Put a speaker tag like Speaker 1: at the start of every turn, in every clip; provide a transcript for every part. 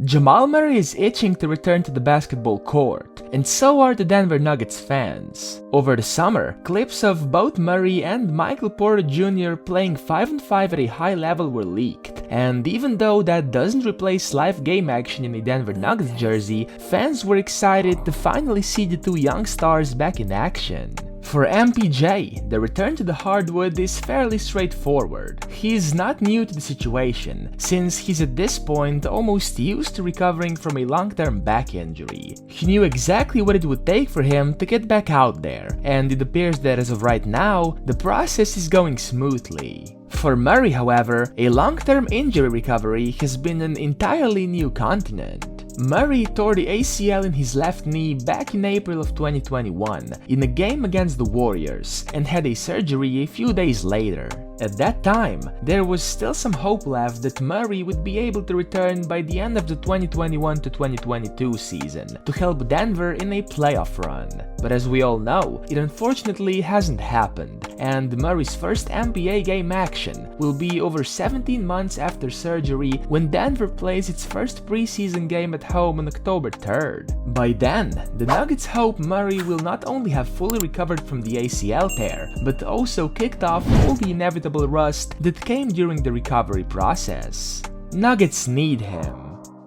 Speaker 1: Jamal Murray is itching to return to the basketball court, and so are the Denver Nuggets fans. Over the summer, clips of both Murray and Michael Porter Jr. playing 5-on-5 at a high level were leaked, and even though that doesn't replace live game action in a Denver Nuggets jersey, fans were excited to finally see the two young stars back in action. For MPJ, the return to the hardwood is fairly straightforward. He is not new to the situation, since he's at this point almost used to recovering from a long-term back injury. He knew exactly what it would take for him to get back out there, and it appears that as of right now, the process is going smoothly. For Murray, however, a long-term injury recovery has been an entirely new continent. Murray tore the ACL in his left knee back in April of 2021 in a game against the Warriors and had a surgery a few days later. At that time, there was still some hope left that Murray would be able to return by the end of the 2021-2022 season to help Denver in a playoff run. But as we all know, it unfortunately hasn't happened, and Murray's first NBA game action will be over 17 months after surgery when Denver plays its first preseason game at home on October 3rd. By then, the Nuggets hope Murray will not only have fully recovered from the ACL tear, but also kicked off all the inevitable rust that came during the recovery process. Nuggets need him.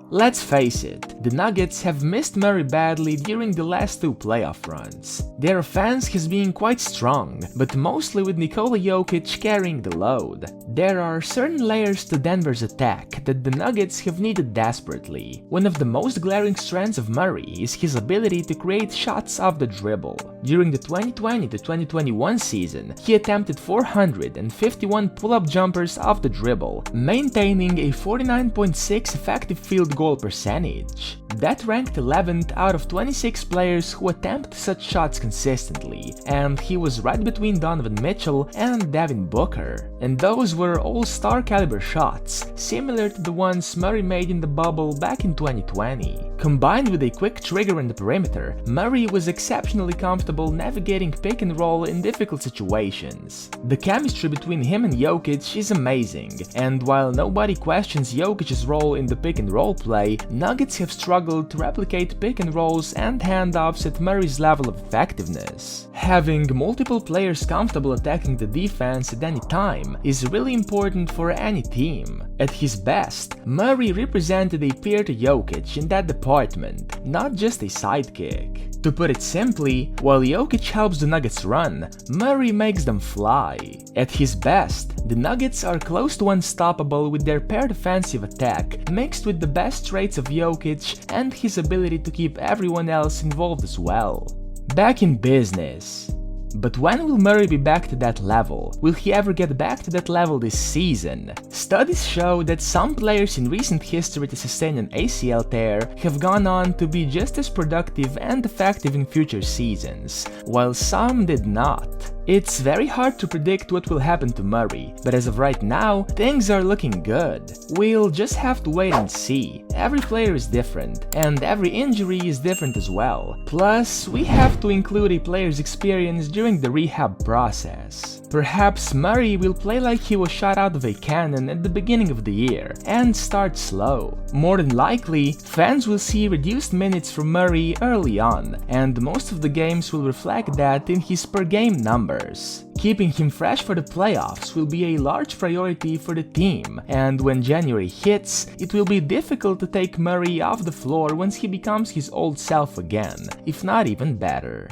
Speaker 1: Let's face it, the Nuggets have missed Murray badly during the last two playoff runs. Their offense has been quite strong, but mostly with Nikola Jokic carrying the load. There are certain layers to Denver's attack that the Nuggets have needed desperately. One of the most glaring strengths of Murray is his ability to create shots off the dribble. During the 2020-2021 season, he attempted 451 pull-up jumpers off the dribble, maintaining a 49.6 effective field goal percentage. That ranked 11th out of 26 players who attempt such shots consistently, and he was right between Donovan Mitchell and Devin Booker. And those were all-star caliber shots, similar to the ones Murray made in the bubble back in 2020. Combined with a quick trigger in the perimeter, Murray was exceptionally comfortable navigating pick and roll in difficult situations. The chemistry between him and Jokic is amazing, and while nobody questions Jokic's role in the pick and roll play, Nuggets have struggled to replicate pick and rolls and handoffs at Murray's level of effectiveness. Having multiple players comfortable attacking the defense at any time is really important for any team. At his best, Murray represented a peer to Jokic in that department, not just a sidekick. To put it simply, while Jokic helps the Nuggets run, Murray makes them fly. At his best, the Nuggets are close to unstoppable with their paired offensive attack, mixed with the best traits of Jokic and his ability to keep everyone else involved as well. Back in business. But when will Murray be back to that level? Will he ever get back to that level this season? Studies show that some players in recent history to sustain an ACL tear have gone on to be just as productive and effective in future seasons, while some did not. It's very hard to predict what will happen to Murray, but as of right now, things are looking good. We'll just have to wait and see. Every player is different, and every injury is different as well. Plus, we have to include a player's experience during the rehab process. Perhaps Murray will play like he was shot out of a cannon at the beginning of the year, and start slow. More than likely, fans will see reduced minutes from Murray early on, and most of the games will reflect that in his per-game numbers. Keeping him fresh for the playoffs will be a large priority for the team, and when January hits, it will be difficult to take Murray off the floor once he becomes his old self again, if not even better.